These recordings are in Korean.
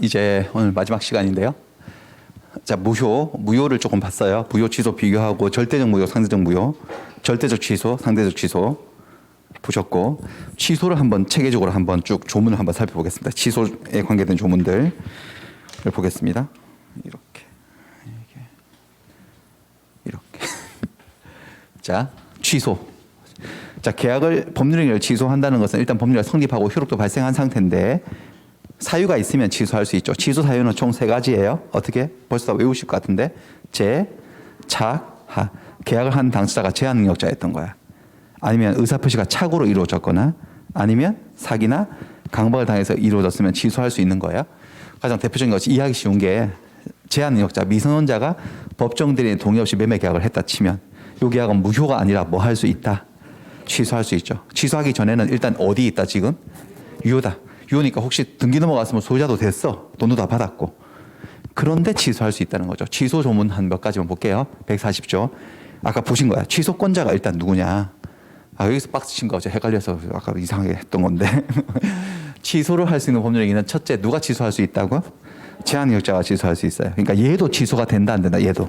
이제 오늘 마지막 시간인데요. 자, 무효를 조금 봤어요. 무효 취소 비교하고 절대적 무효, 상대적 무효, 절대적 취소, 상대적 취소 보셨고, 취소를 한번 체계적으로 한번 쭉 조문을 한번 살펴보겠습니다. 취소에 관계된 조문들을 보겠습니다. 이렇게. 자, 취소. 자, 계약을 법률행위를 취소한다는 것은 일단 법률이 성립하고 효력도 발생한 상태인데 사유가 있으면 취소할 수 있죠. 취소 사유는 총 3가지예요. 어떻게? 벌써 다 외우실 것 같은데 제, 착, 하. 계약을 한 당사자가 제한 능력자였던 거야. 아니면 의사표시가 착오로 이루어졌거나 아니면 사기나 강박을 당해서 이루어졌으면 취소할 수 있는 거예요. 가장 대표적인 것이 이해하기 쉬운 게 제한 능력자, 미성년자가 법정 대리인 동의 없이 매매 계약을 했다 치면 이 계약은 무효가 아니라 뭐 할 수 있다? 취소할 수 있죠. 취소하기 전에는 일단 어디 있다 지금? 유효다. 유효니까 혹시 등기 넘어갔으면 소유자도 됐어. 돈도 다 받았고. 그런데 취소할 수 있다는 거죠. 취소 조문 한 몇 가지만 볼게요. 140조. 아까 보신 거야. 취소권자가 일단 누구냐. 여기서 박스 친 거 어제 헷갈려서 아까 이상하게 했던 건데. 취소를 할 수 있는 법률행위는 첫째, 누가 취소할 수 있다고? 제한능력자가 취소할 수 있어요. 그러니까 얘도 취소가 된다 안 된다. 얘도.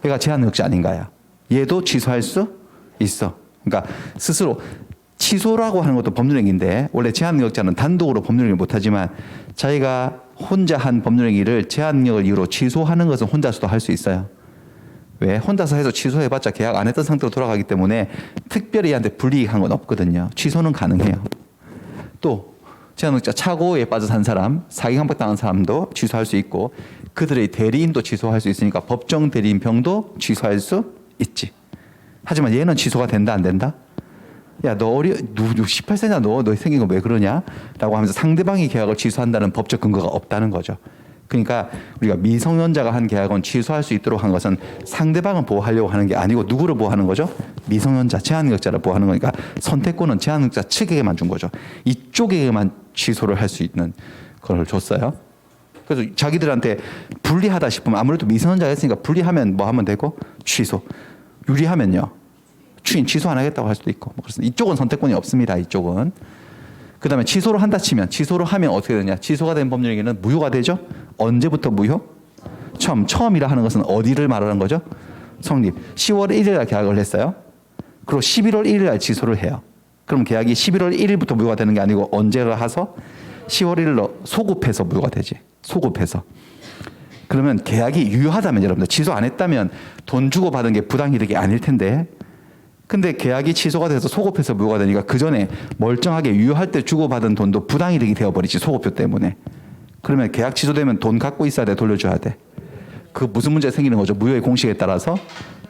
얘가 제한능력자 아닌가요? 얘도 취소할 수 있어. 그러니까 스스로 취소라고 하는 것도 법률행위인데 원래 제한능력자는 단독으로 법률행위를 못하지만 자기가 혼자 한 법률행위를 제한능력을 이유로 취소하는 것은 혼자서도 할 수 있어요. 왜? 혼자서 해서 취소해봤자 계약 안 했던 상태로 돌아가기 때문에 특별히 얘한테 불이익한 건 없거든요. 취소는 가능해요. 또 제한능력자 착오에 빠져 산 사람, 사기 강박 당한 사람도 취소할 수 있고 그들의 대리인도 취소할 수 있으니까 법정 대리인 병도 취소할 수 있지. 하지만 얘는 취소가 된다 안 된다? 야, 너 18세냐 너 생긴 거 왜 그러냐? 라고 하면서 상대방이 계약을 취소한다는 법적 근거가 없다는 거죠. 그러니까 우리가 미성년자가 한 계약은 취소할 수 있도록 한 것은 상대방을 보호하려고 하는 게 아니고 누구를 보호하는 거죠? 미성년자, 제한능력자를 보호하는 거니까 선택권은 제한능력자 측에게만 준 거죠. 이쪽에게만 취소를 할 수 있는 걸 줬어요. 그래서 자기들한테 불리하다 싶으면 아무래도 미성년자가 했으니까 불리하면 뭐 하면 되고 취소. 유리하면요. 추인 취소 안 하겠다고 할 수도 있고. 그렇습니다. 이쪽은 선택권이 없습니다. 이쪽은. 그 다음에 취소를 한다 치면 취소를 하면 어떻게 되냐. 취소가 된 법률행위는 무효가 되죠. 언제부터 무효? 처음이라 하는 것은 어디를 말하는 거죠? 성립. 10월 1일 날 계약을 했어요. 그리고 11월 1일 날 취소를 해요. 그럼 계약이 11월 1일부터 무효가 되는 게 아니고 언제를 해서 10월 1일로 소급해서 무효가 되지. 소급해서. 그러면 계약이 유효하다면 여러분들 취소 안 했다면 돈 주고 받은 게 부당이득이 아닐 텐데 근데 계약이 취소가 돼서 소급해서 무효가 되니까 그 전에 멀쩡하게 유효할 때 주고받은 돈도 부당이득이 되어버리지 소급료 때문에. 그러면 계약 취소되면 돈 갖고 있어야 돼 돌려줘야 돼. 그 무슨 문제가 생기는 거죠. 무효의 공식에 따라서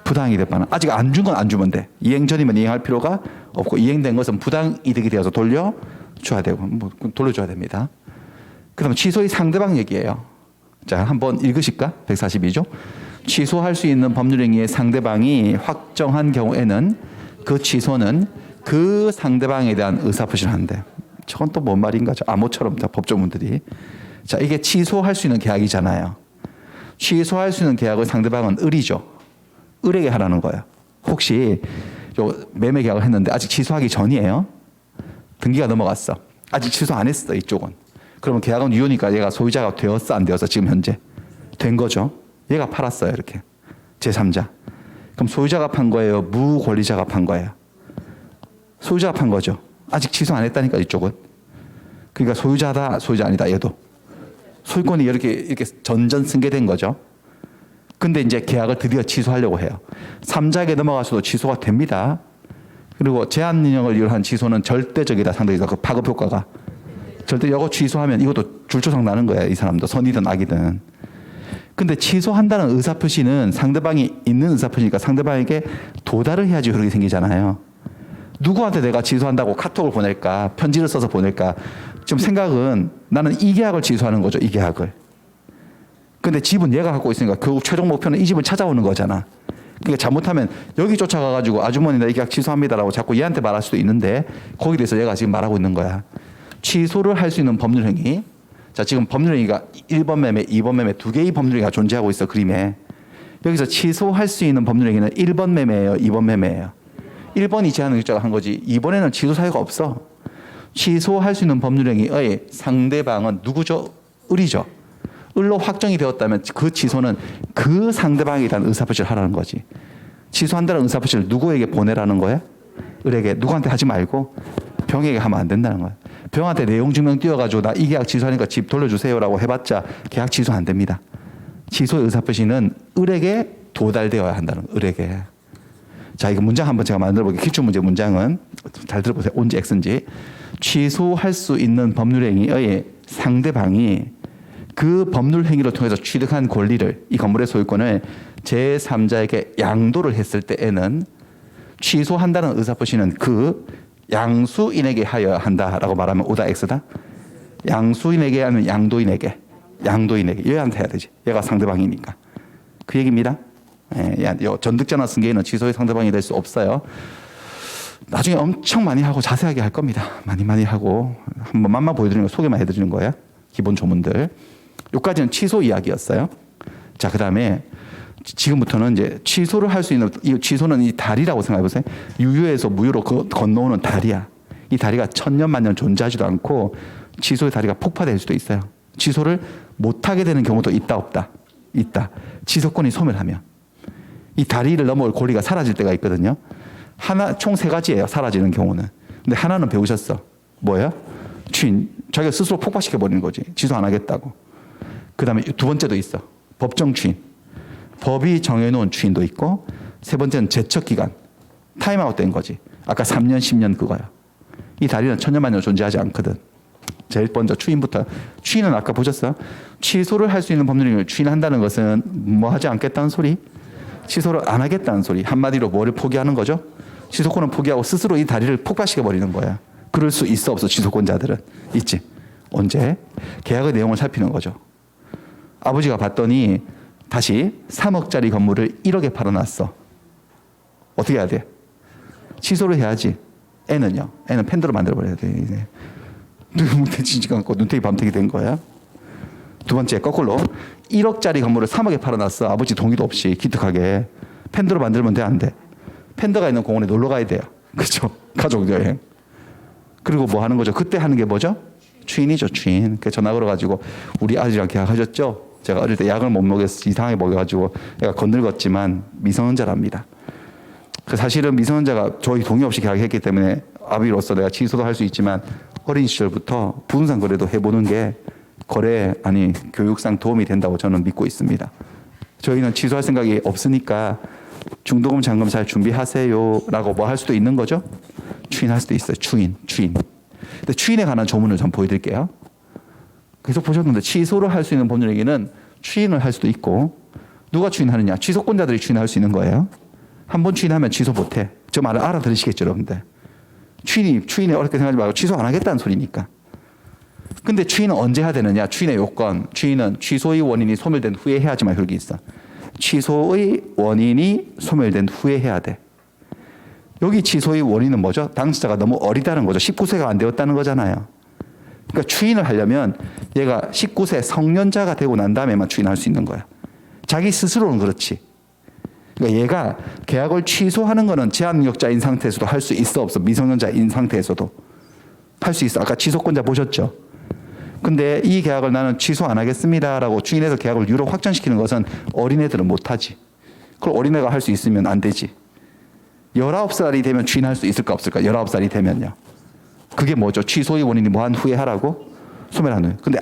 부당이득 반환. 아직 안 준 건 안 주면 돼. 이행 전이면 이행할 필요가 없고 이행된 것은 부당이득이 되어서 돌려줘야 되고 뭐 돌려줘야 됩니다. 그 다음에 취소의 상대방 얘기예요. 자, 한번 읽으실까? 142조. 취소할 수 있는 법률행위의 상대방이 확정한 경우에는 그 취소는 그 상대방에 대한 의사표시를 한대. 저건 또 뭔 말인가? 암호처럼 다 법조문들이. 자, 이게 취소할 수 있는 계약이잖아요. 취소할 수 있는 계약을 상대방은 을이죠. 을에게 하라는 거예요. 혹시 요 매매 계약을 했는데 아직 취소하기 전이에요. 등기가 넘어갔어. 아직 취소 안 했어, 이쪽은. 그러면 계약은 유효니까 얘가 소유자가 되었어, 안 되었어? 지금 현재 된 거죠. 얘가 팔았어요, 이렇게. 제3자. 그럼 소유자가 판 거예요? 무권리자가 판 거예요? 소유자가 판 거죠. 아직 취소 안 했다니까, 이쪽은. 그러니까 소유자다, 소유자 아니다, 얘도. 소유권이 이렇게 전전 승계된 거죠. 근데 이제 계약을 드디어 취소하려고 해요. 3자에게 넘어가서도 취소가 됩니다. 그리고 제한인형을 이유로 한 취소는 절대적이다, 상대적이다. 그 파급 효과가. 절대 이거 취소하면 이것도 줄초상 나는 거야, 이 사람도. 선이든 악이든. 근데 취소한다는 의사표시는 상대방이 있는 의사표시니까 상대방에게 도달을 해야지 그렇게 생기잖아요. 누구한테 내가 취소한다고 카톡을 보낼까? 편지를 써서 보낼까? 지금 생각은 나는 이 계약을 취소하는 거죠. 이 계약을. 근데 집은 얘가 갖고 있으니까 결국 최종 목표는 이 집을 찾아오는 거잖아. 그러니까 잘못하면 여기 쫓아가가지고 아주머니 나 이 계약 취소합니다라고 자꾸 얘한테 말할 수도 있는데 거기에 대해서 얘가 지금 말하고 있는 거야. 취소를 할 수 있는 법률행위. 자, 지금 법률행위가 1번 매매, 2번 매매 두 개의 법률행위가 존재하고 있어, 그림에. 여기서 취소할 수 있는 법률행위는 1번 매매예요, 2번 매매예요. 1번이 제한능력자가 한 거지 2번에는 취소 사유가 없어. 취소할 수 있는 법률행위의 상대방은 누구죠? 을이죠. 을로 확정이 되었다면 그 취소는 그 상대방에 대한 의사표시를 하라는 거지. 취소한다는 의사표시를 누구에게 보내라는 거야? 을에게. 누구한테 하지 말고 병에게 하면 안 된다는 거야. 병한테 내용 증명 띄워가지고 나 이 계약 취소하니까 집 돌려주세요라고 해봤자 계약 취소 안 됩니다. 취소의 의사표시는 을에게 도달되어야 한다는 거야. 을에게. 자, 이거 문장 한번 제가 만들어 볼게요. 기출문제 문장은 잘 들어보세요. 온지 X인지. 취소할 수 있는 법률행위의 상대방이 그 법률행위를 통해서 취득한 권리를, 이 건물의 소유권을 제3자에게 양도를 했을 때에는 취소한다는 의사표시는 그 양수인에게 하여야 한다라고 말하면 O다 X다. 양수인에게 하면 양도인에게. 얘한테 해야 되지. 얘가 상대방이니까. 그 얘기입니다. 전득자나 승계인은 취소의 상대방이 될 수 없어요. 나중에 엄청 많이 하고 자세하게 할 겁니다. 많이 하고 한번 맛만 보여드리는 거, 소개만 해드리는 거예요. 기본 조문들. 여기까지는 취소 이야기였어요. 자, 그 다음에 지금부터는 이제 취소를 할 수 있는, 이 취소는 이 다리라고 생각해 보세요. 유유에서 무유로 건너오는 다리야. 이 다리가 천년 만년 존재하지도 않고 취소의 다리가 폭파될 수도 있어요. 취소를 못하게 되는 경우도 있다 없다? 있다. 취소권이 소멸하면. 이 다리를 넘어올 권리가 사라질 때가 있거든요. 총 3가지예요. 사라지는 경우는. 근데 하나는 배우셨어. 뭐예요? 추인. 자기가 스스로 폭파시켜 버리는 거지. 취소 안 하겠다고. 그 다음에 2번째도 있어. 법정 추인. 법이 정해놓은 추인도 있고, 3번째는 제척기간. 타임아웃 된 거지. 아까 3년, 10년 그거야. 이 다리는 천년만년 존재하지 않거든. 제일 먼저 추인부터. 추인은 아까 보셨어요? 취소를 할 수 있는 법률을 추인한다는 것은 뭐 하지 않겠다는 소리? 취소를 안 하겠다는 소리. 한마디로 뭐를 포기하는 거죠? 취소권은 포기하고 스스로 이 다리를 폭파시켜 버리는 거야. 그럴 수 있어 없어? 취소권자들은 있지. 언제? 계약의 내용을 살피는 거죠. 아버지가 봤더니 다시 3억짜리 건물을 1억에 팔아놨어. 어떻게 해야 돼? 취소를 해야지. 애는요? 애는 팬더로 만들어버려야 돼. 이제. 눈태 지지가 않고 눈탱이 밤탱이 된 거야. 2번째, 거꾸로 1억짜리 건물을 3억에 팔아놨어. 아버지 동의도 없이 기특하게. 팬더로 만들면 돼, 안 돼? 팬더가 있는 공원에 놀러 가야 돼요. 그렇죠? 가족 여행. 그리고 뭐 하는 거죠? 그때 하는 게 뭐죠? 추인이죠, 추인. 그 전화 걸어가지고 우리 아들이랑 계약하셨죠? 제가 어릴 때 약을 못 먹여서 이상하게 먹여가지고 애가 건늙었지만 미성년자랍니다. 그 사실은 미성년자가 저희 동의 없이 계약했기 때문에 아비로서 내가 취소도 할 수 있지만 어린 시절부터 부동산 거래도 해보는 게 교육상 도움이 된다고 저는 믿고 있습니다. 저희는 취소할 생각이 없으니까 중도금 잔금 잘 준비하세요 라고 뭐 할 수도 있는 거죠. 추인할 수도 있어요. 추인. 근데 추인에 관한 조문을 좀 보여드릴게요. 계속 보셨는데 취소를 할 수 있는 법률행위는 추인을 할 수도 있고, 누가 추인하느냐? 취소권자들이 추인할 수 있는 거예요. 한 번 추인하면 취소 못해. 저 말을 알아들으시겠죠, 여러분들. 추인이 어렵게 생각하지 말고 취소 안 하겠다는 소리니까. 근데 추인은 언제 해야 되느냐? 추인의 요건. 추인은 취소의 원인이 소멸된 후에 해야지만 효력이 있어. 취소의 원인이 소멸된 후에 해야 돼. 여기 취소의 원인은 뭐죠? 당사자가 너무 어리다는 거죠. 19세가 안 되었다는 거잖아요. 그러니까 추인을 하려면 얘가 19세 성년자가 되고 난 다음에만 추인할 수 있는 거야. 자기 스스로는 그렇지. 그러니까 얘가 계약을 취소하는 거는 제한력자인 상태에서도 할 수 있어 없어? 미성년자인 상태에서도 할 수 있어. 아까 취소권자 보셨죠? 근데 이 계약을 나는 취소 안 하겠습니다라고 추인해서 계약을 유로 확정시키는 것은 어린애들은 못하지. 그걸 어린애가 할 수 있으면 안 되지. 19살이 되면 추인할 수 있을까 없을까? 19살이 되면요. 그게 뭐죠? 취소의 원인이 뭐한 후에 하라고? 소멸한 후에. 근데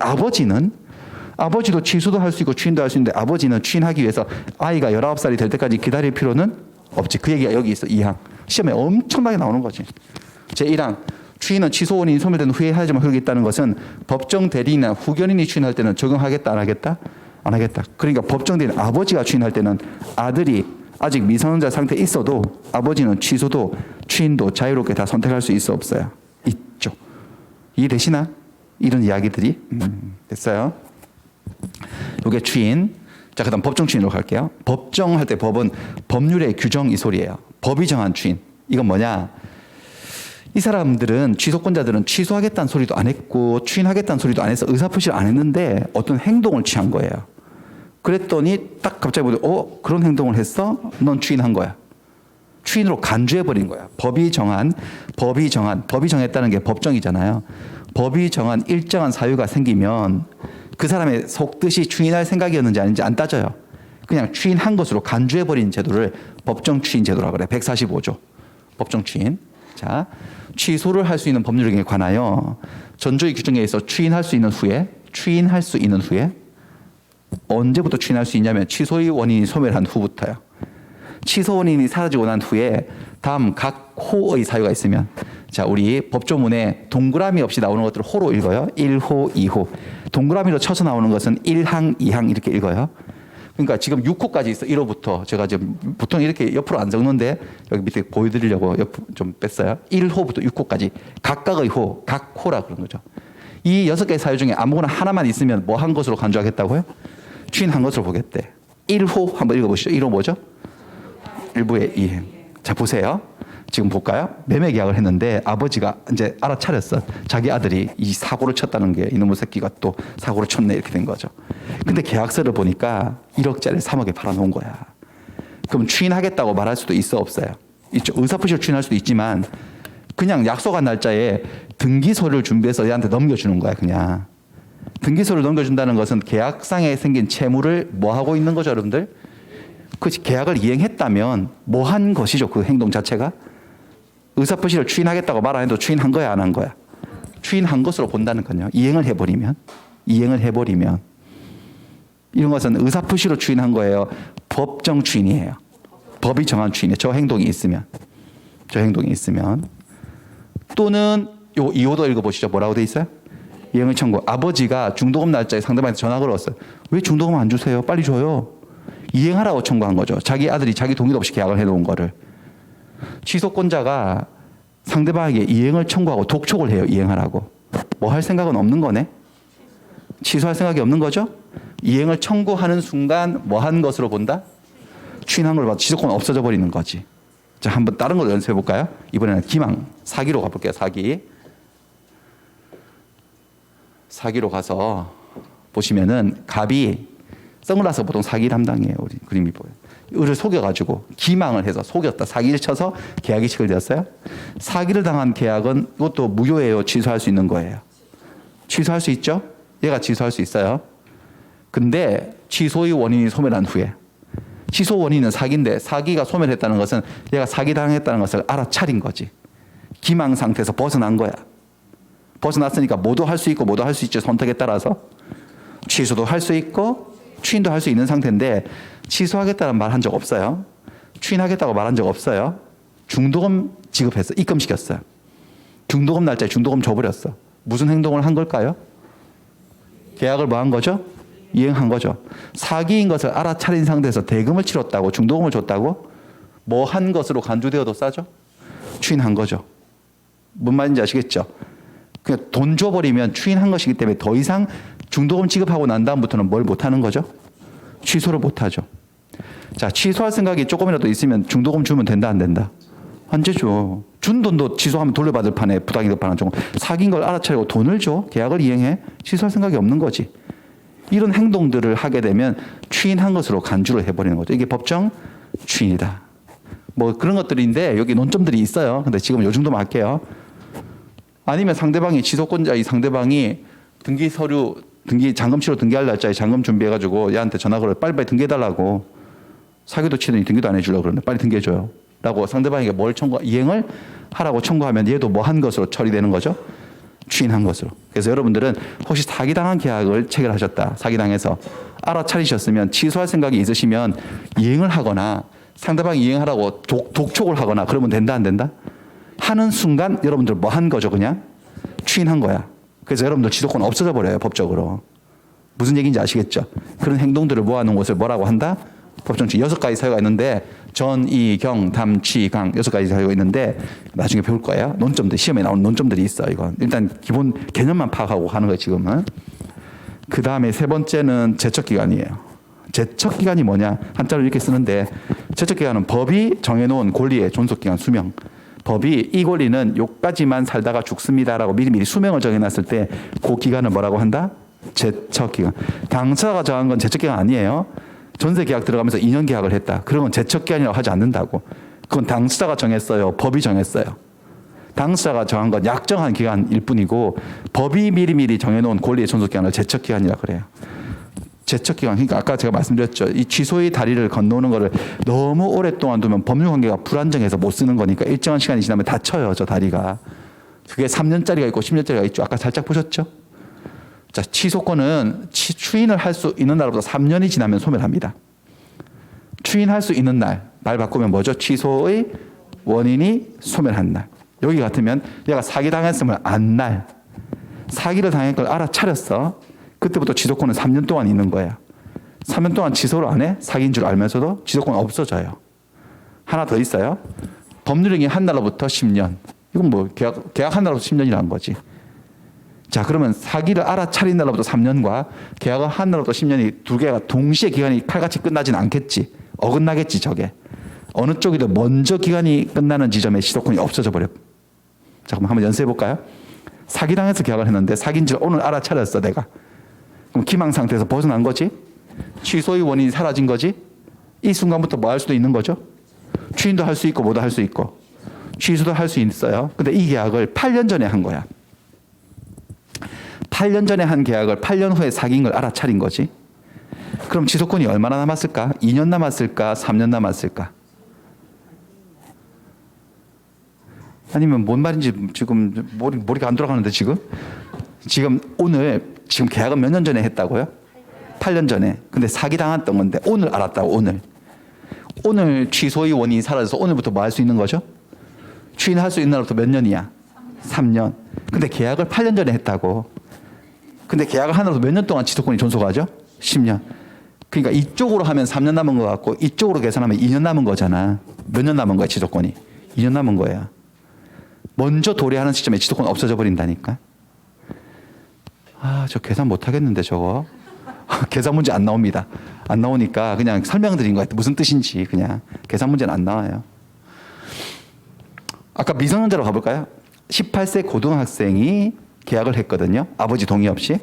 아버지도 취소도 할 수 있고 추인도 할 수 있는데 아버지는 추인하기 위해서 아이가 19살이 될 때까지 기다릴 필요는 없지. 그 얘기가 여기 있어. 2항. 시험에 엄청나게 나오는 거지. 제1항. 추인은 취소 원인이 소멸된 후에 하지만 효력이 있다는 것은 법정 대리인이나 후견인이 추인할 때는 적용하겠다 안 하겠다? 안 하겠다. 그러니까 법정 대리인 아버지가 추인할 때는 아들이 아직 미성년자 상태에 있어도 아버지는 취소도 추인도 자유롭게 다 선택할 수 있어 없어요? 있죠. 이해되시나? 이런 이야기들이 됐어요. 이게 추인. 자, 그다음 법정 추인으로 갈게요. 법정할 때 법은 법률의 규정 이 소리예요. 법이 정한 추인. 이건 뭐냐? 이 사람들은 취소권자들은 취소하겠다는 소리도 안 했고 추인하겠다는 소리도 안 해서 의사표시를 안 했는데 어떤 행동을 취한 거예요. 그랬더니 딱 갑자기 보더니 그런 행동을 했어? 넌 추인한 거야. 추인으로 간주해버린 거야. 법이 정했다는 게 법정이잖아요. 법이 정한 일정한 사유가 생기면 그 사람의 속뜻이 추인할 생각이었는지 아닌지 안 따져요. 그냥 추인한 것으로 간주해버린 제도를 법정 추인 제도라고 그래요. 145조 법정 추인. 자, 취소를 할 수 있는 법률에 관하여 전조의 규정에 의해서 추인할 수 있는 후에 언제부터 추인할 수 있냐면 취소의 원인이 소멸한 후부터요. 취소 원인이 사라지고 난 후에 다음 각 호의 사유가 있으면, 자, 우리 법조문에 동그라미 없이 나오는 것들을 호로 읽어요. 1호, 2호. 동그라미로 쳐서 나오는 것은 1항, 2항 이렇게 읽어요. 그러니까 지금 6호까지 있어. 1호부터. 제가 지금 보통 이렇게 옆으로 안 적는데 여기 밑에 보여드리려고 좀 뺐어요. 1호부터 6호까지 각각의 호, 각 호라 그런 거죠. 이 6개의 사유 중에 아무거나 하나만 있으면 뭐 한 것으로 간주하겠다고요? 추인한 것으로 보겠대. 1호 한번 읽어보시죠. 1호 뭐죠? 일부의 이행. 자, 보세요. 지금 볼까요? 매매 계약을 했는데 아버지가 이제 알아차렸어. 자기 아들이 이 사고를 쳤다는 게 이놈의 새끼가 또 사고를 쳤네 이렇게 된 거죠. 근데 계약서를 보니까 1억짜리 3억에 팔아놓은 거야. 그럼 추인하겠다고 말할 수도 있어 없어요? 있죠. 의사표시를 추인할 수도 있지만 그냥 약속한 날짜에 등기소를 준비해서 얘한테 넘겨주는 거야. 그냥. 등기소를 넘겨준다는 것은 계약상에 생긴 채무를 뭐 하고 있는 거죠, 여러분들? 그 계약을 이행했다면 뭐 한 것이죠, 그 행동 자체가? 의사표시를 추인하겠다고 말 안 해도 추인한 거야, 안 한 거야? 추인한 것으로 본다는 건요. 이행을 해버리면 이런 것은 의사표시로 추인한 거예요. 법정 추인이에요. 법이 정한 추인이에요. 저 행동이 있으면 또는 요 2호도 읽어보시죠. 뭐라고 돼 있어요? 이행을 청구. 아버지가 중도금 날짜에 상대방한테 전화 걸었어요. 왜 중도금 안 주세요? 빨리 줘요. 이행하라고 청구한 거죠. 자기 아들이 자기 동의도 없이 계약을 해놓은 거를. 취소권자가 상대방에게 이행을 청구하고 독촉을 해요. 이행하라고. 뭐 할 생각은 없는 거네. 취소할 생각이 없는 거죠. 이행을 청구하는 순간 뭐 한 것으로 본다? 추인한 걸 봐도 취소권 없어져 버리는 거지. 자, 한번 다른 걸 연습해 볼까요? 이번에는 기망, 사기로 가볼게요. 사기로 가서 보시면은 갑이 선글라스 보통 사기 담당이에요. 우리 그림이 보여요. 을을 속여가지고 기망을 해서 속였다. 사기를 쳐서 계약이 체결되었어요. 사기를 당한 계약은 이것도 무효예요. 취소할 수 있는 거예요. 취소할 수 있죠? 얘가 취소할 수 있어요. 근데 취소의 원인이 소멸한 후에, 취소 원인은 사기인데 사기가 소멸했다는 것은 얘가 사기 당했다는 것을 알아차린 거지. 기망 상태에서 벗어난 거야. 벗어났으니까 모두 할 수 있고 모두 할 수 있죠. 선택에 따라서 취소도 할 수 있고 추인도 할 수 있는 상태인데 취소하겠다는 말 한 적 없어요. 추인하겠다고 말한 적 없어요. 중도금 지급했어. 입금시켰어요. 중도금 날짜에 중도금 줘버렸어. 무슨 행동을 한 걸까요? 계약을 뭐 한 거죠? 이행한 거죠. 사기인 것을 알아차린 상태에서 대금을 치렀다고, 중도금을 줬다고 뭐 한 것으로 간주되어도 싸죠? 추인한 거죠. 뭔 말인지 아시겠죠? 그냥 돈 줘버리면 추인한 것이기 때문에 더 이상 중도금 지급하고 난 다음부터는 뭘 못하는 거죠? 취소를 못하죠. 자, 취소할 생각이 조금이라도 있으면 중도금 주면 된다, 안 된다? 안 되죠. 준 돈도 취소하면 돌려받을 판에 부당이득 반환 조금. 사귄 걸 알아차리고 돈을 줘? 계약을 이행해? 취소할 생각이 없는 거지. 이런 행동들을 하게 되면 추인한 것으로 간주를 해버리는 거죠. 이게 법정 추인이다. 뭐 그런 것들인데 여기 논점들이 있어요. 근데 지금 요 정도만 할게요. 아니면 상대방이 취소권자의 상대방이 등기 서류, 잔금치로 등기할 날짜에 잔금 준비해가지고 얘한테 전화 걸어 빨리빨리 등기해달라고. 사기도 치더니 등기도 안 해주려고 그러는데 빨리 등기해줘요. 라고 상대방에게 뭘 이행을 하라고 청구하면 얘도 뭐 한 것으로 처리되는 거죠? 추인한 것으로. 그래서 여러분들은 혹시 사기당한 계약을 체결하셨다. 사기당해서 알아차리셨으면 취소할 생각이 있으시면 이행을 하거나 상대방이 이행하라고 독촉을 하거나 그러면 된다, 안 된다? 하는 순간 여러분들 뭐 한 거죠? 그냥 추인한 거야. 그래서 여러분들 취소권 없어져 버려요. 법적으로. 무슨 얘기인지 아시겠죠? 그런 행동들을 모아놓은 것을 뭐라고 한다? 법정추인. 6가지 사유가 있는데 전, 이, 경, 담, 취, 강 6가지 사유가 있는데 나중에 배울 거예요. 논점들, 시험에 나오는 논점들이 있어. 이건 일단 기본 개념만 파악하고 가는 거예요. 지금은. 그 다음에 세 번째는 제척기간이에요. 제척기간이 뭐냐? 한자로 이렇게 쓰는데 제척기간은 법이 정해놓은 권리의 존속기간 수명. 법이 이 권리는 요까지만 살다가 죽습니다라고 미리미리 수명을 정해놨을 때 그 기간을 뭐라고 한다? 제척기간. 당사자가 정한 건 제척기간 아니에요. 전세 계약 들어가면서 2년 계약을 했다. 그런 건 제척기간이라고 하지 않는다고. 그건 당사자가 정했어요. 법이 정했어요. 당사자가 정한 건 약정한 기간일 뿐이고 법이 미리미리 정해놓은 권리의 존속 기간을 제척 기간이라 그래요. 제척 기간. 그러니까 아까 제가 말씀드렸죠. 이 취소의 다리를 건너오는 거를 너무 오랫동안 두면 법률 관계가 불안정해서 못 쓰는 거니까 일정한 시간이 지나면 다쳐요. 저 다리가. 그게 3년짜리가 있고 10년짜리가 있죠. 아까 살짝 보셨죠? 자, 취소권은 추인을 할 수 있는 날부터 3년이 지나면 소멸합니다. 추인할 수 있는 날, 말 바꾸면 뭐죠? 취소의 원인이 소멸한 날. 여기 같으면 얘가 사기당했음을 안 날, 사기를 당한 걸 알아차렸어. 그때부터 취소권은 3년 동안 있는 거예요. 3년 동안 취소를 안 해? 사기인 줄 알면서도 취소권 없어져요. 하나 더 있어요. 법률행위 한 날로부터 10년. 이건 뭐 계약 한 날로부터 10년이라는 거지. 자, 그러면 사기를 알아차린 날로부터 3년과 계약을 한 날로부터 10년이 두 개가 동시에 기간이 칼같이 끝나진 않겠지. 어긋나겠지, 저게. 어느 쪽이든 먼저 기간이 끝나는 지점에 취소권이 없어져 버려. 자, 그럼 한번 연습해 볼까요? 사기당해서 계약을 했는데 사기인 줄 오늘 알아차렸어, 내가. 그럼 기망 상태에서 벗어난 거지? 취소의 원인이 사라진 거지? 이 순간부터 뭐 할 수도 있는 거죠? 추인도 할 수 있고 뭐도 할 수 있고 취소도 할 수 있어요. 근데 이 계약을 8년 전에 한 거야. 8년 전에 한 계약을 8년 후에 사기인 걸 알아차린 거지. 그럼 취소권이 얼마나 남았을까? 2년 남았을까? 3년 남았을까? 아니면 뭔 말인지 지금 머리가 안 돌아가는데 지금 지금 계약은 몇 년 전에 했다고요? 8년 전에. 근데 사기당했던 건데 오늘 알았다고. 오늘 취소의 원인이 사라져서 오늘부터 뭐 할 수 있는 거죠? 추인할 수 있는 날부터 몇 년이야? 3년. 근데 계약을 8년 전에 했다고. 근데 계약을 하나로 몇 년 동안 취소권이 존속하죠? 10년. 그러니까 이쪽으로 하면 3년 남은 것 같고 이쪽으로 계산하면 2년 남은 거잖아. 몇 년 남은 거야, 취소권이? 2년 남은 거야. 먼저 도래하는 시점에 취소권 없어져 버린다니까. 아, 저 계산 못 하겠는데 저거. 계산 문제 안 나옵니다. 안 나오니까 그냥 설명드린 것 같아요. 무슨 뜻인지 그냥. 계산 문제는 안 나와요. 아까 미성년자로 가볼까요? 18세 고등학생이 계약을 했거든요. 아버지 동의 없이.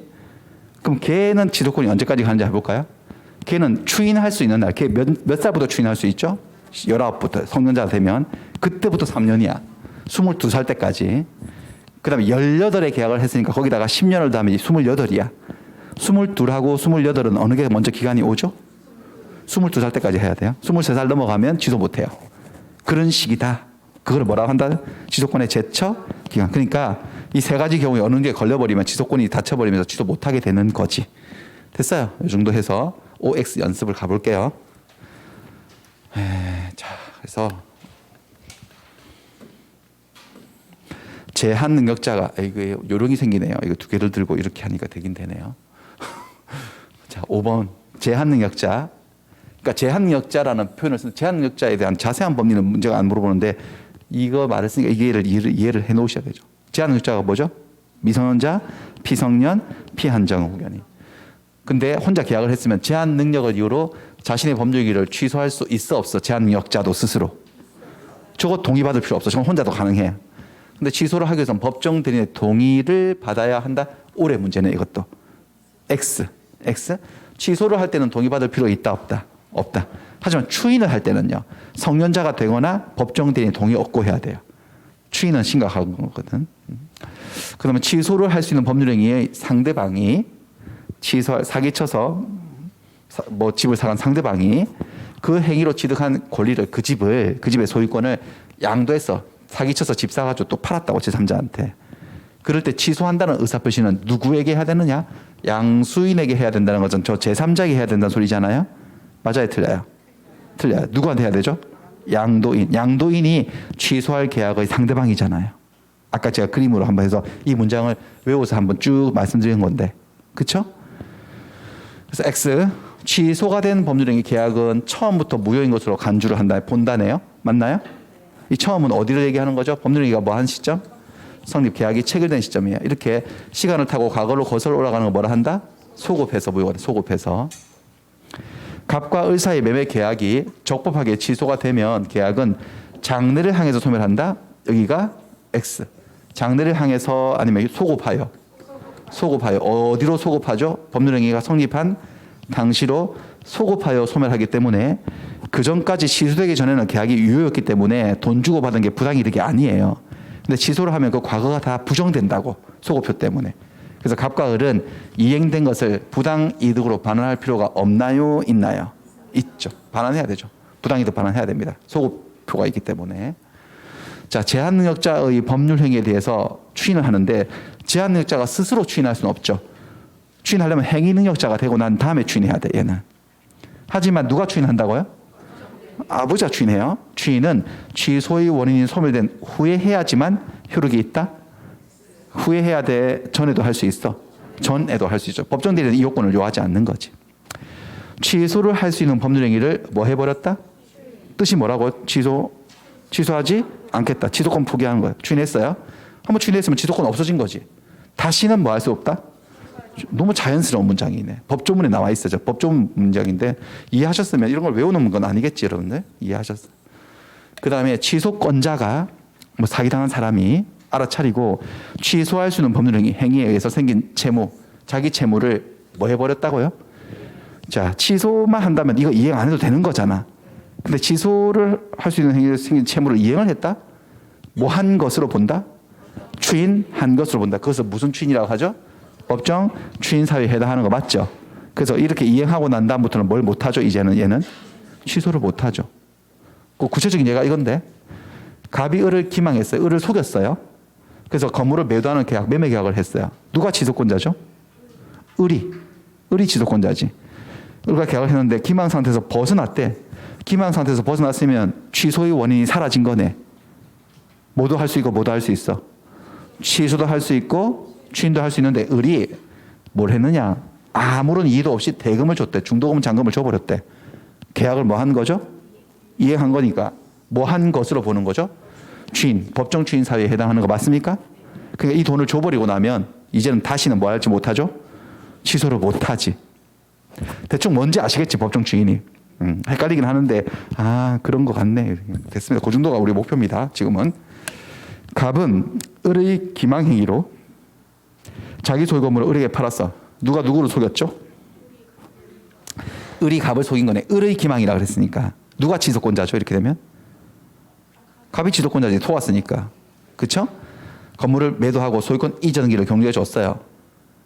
그럼 걔는 취소권이 언제까지 가는지 해볼까요? 걔는 추인할 수 있는 날, 걔 몇 살부터 추인할 수 있죠? 19부터 성년자 되면 그때부터 3년이야. 22살 때까지. 그 다음에 18에 계약을 했으니까 거기다가 10년을 더하면 28이야. 22하고 28은 어느 게 먼저 기간이 오죠? 22살 때까지 해야 돼요. 23살 넘어가면 취소 못해요. 그런 식이다. 그걸 뭐라고 한다? 취소권의 제처 기간. 그러니까 이 세 가지 경우에 어느 게 걸려버리면 취소권이 닫혀버리면서 취소 못하게 되는 거지. 됐어요. 이 정도 해서 OX 연습을 가볼게요. 자, 그래서 제한 능력자가 이거 요령이 생기네요. 이거 두 개를 들고 이렇게 하니까 되긴 되네요. 자, 5번 제한 능력자. 그러니까 제한 능력자라는 표현을 쓰는 제한 능력자에 대한 자세한 법리는 문제가 안 물어보는데 이거 말했으니까 이해를 해 놓으셔야 되죠. 제한 능력자가 뭐죠? 미성년자, 피성년, 피한정 후견인. 근데 혼자 계약을 했으면 제한 능력을 이유로 자신의 법률기를 취소할 수 있어 없어? 제한 능력자도 스스로. 저거 동의받을 필요 없어. 저건 혼자도 가능해. 근데 취소를 하기 위해서는 법정 대리인의 동의를 받아야 한다. 올해 문제네 이것도. X. 취소를 할 때는 동의받을 필요가 있다 없다? 없다. 하지만 추인을 할 때는요. 성년자가 되거나 법정 대리인의 동의 얻고 해야 돼요. 추인은 심각한 거거든. 그러면 취소를 할 수 있는 법률행위의 상대방이 사기쳐서 뭐 집을 사간 상대방이 그 행위로 취득한 권리를 그 집의 소유권을 양도해서 사기쳐서 집 사가지고 또 팔았다고 제3자한테. 그럴 때 취소한다는 의사표시는 누구에게 해야 되느냐? 양수인에게 해야 된다는 것은 저 제3자에게 해야 된다는 소리잖아요. 맞아요, 틀려요? 틀려요. 누구한테 해야 되죠? 양도인. 양도인이 취소할 계약의 상대방이잖아요. 아까 제가 그림으로 한번 해서 이 문장을 외워서 한번 쭉 말씀드린 건데. 그렇죠? 그래서 X. 취소가 된 법률행위 계약은 처음부터 무효인 것으로 간주를 한다. 본다네요. 맞나요? 이 처음은 어디를 얘기하는 거죠? 법률행위가 뭐 한 시점? 성립 계약이 체결된 시점이에요. 이렇게 시간을 타고 과거로 거슬러 올라가는 거 뭐라 한다? 소급해서 무효가 돼. 소급해서. 갑과 을 사이 매매 계약이 적법하게 취소가 되면 계약은 장래를 향해서 소멸한다. 여기가 X. 장래를 향해서 아니면 소급하여. 어디로 소급하죠? 법률행위가 성립한 당시로 소급하여 소멸하기 때문에 그 전까지 취소되기 전에는 계약이 유효였기 때문에 돈 주고 받은 게 부당이득이 아니에요. 근데 취소를 하면 그 과거가 다 부정된다고, 소급표 때문에. 그래서 갑과 을은 이행된 것을 부당 이득으로 반환할 필요가 없나요? 있나요? 있죠. 반환해야 되죠. 부당 이득 반환해야 됩니다. 소급표가 있기 때문에. 자, 제한능력자의 법률 행위에 대해서 추인을 하는데 제한능력자가 스스로 추인할 수는 없죠. 추인하려면 행위능력자가 되고 난 다음에 추인해야 돼, 얘는. 하지만 누가 추인한다고요? 아버지가 추인해요. 추인은 취소의 원인이 소멸된 후에 해야지만 효력이 있다? 후에 해야 돼? 전에도 할 수 있어? 전에도 할 수 있죠. 법정 대리는 이 요건을 요하지 않는 거지. 취소를 할 수 있는 법률 행위를 뭐 해버렸다? 뜻이 뭐라고? 취소하지 않겠다. 취소권 포기하는 거예요. 추인했어요. 한번 추인했으면 취소권 없어진 거지. 다시는 뭐 할 수 없다? 너무 자연스러운 문장이네. 법조문에 나와 있어요. 법조문 문장인데 이해하셨으면 이런 걸 외우는 건 아니겠지, 여러분들? 이해하셨어요? 그 다음에 취소권자가 뭐 사기당한 사람이 알아차리고 취소할 수 있는 법률 행위에 의해서 생긴 채무, 자기 채무를 뭐 해버렸다고요? 자, 취소만 한다면 이거 이행 안 해도 되는 거잖아. 근데 취소를 할 수 있는 행위에 생긴 채무를 이행을 했다? 뭐 한 것으로 본다? 추인한 것으로 본다. 그것을 무슨 추인이라고 하죠? 법정 추인 사유에 해당하는 거 맞죠? 그래서 이렇게 이행하고 난 다음부터는 뭘 못하죠? 이제는 얘는 취소를 못하죠. 그 구체적인 예가 이건데 갑이 을을 기망했어요. 을을 속였어요. 그래서 건물을 매도하는 계약, 매매 계약을 했어요. 누가 취소권자죠? 을이 취소권자지. 을과 계약을 했는데 기망 상태에서 벗어났대. 기망 상태에서 벗어났으면 취소의 원인이 사라진 거네. 모두 할 수 있고 모두 할 수 있어. 취소도 할 수 있고 추인도 할 수 있는데 을이 뭘 했느냐? 아무런 이의도 없이 대금을 줬대. 중도금 잔금을 줘버렸대. 계약을 뭐 한 거죠? 이행한 거니까 뭐 한 것으로 보는 거죠? 추인, 법정 추인 사유에 해당하는 거 맞습니까? 그러니까 이 돈을 줘버리고 나면 이제는 다시는 뭐 할지 못하죠? 취소를 못하지. 대충 뭔지 아시겠지, 법정 추인이. 헷갈리긴 하는데 그런 것 같네. 됐습니다. 그 정도가 우리 목표입니다. 지금은. 갑은 을의 기망행위로 자기 소유 건물을 을에게 팔았어. 누가 누구를 속였죠? 을이 갑을 속인 거네. 을의 기망이라 그랬으니까. 누가 취소권자죠? 이렇게 되면? 갑이 취소권자지. 토왔으니까. 그렇죠? 건물을 매도하고 소유권 이전기를 경주해 줬어요.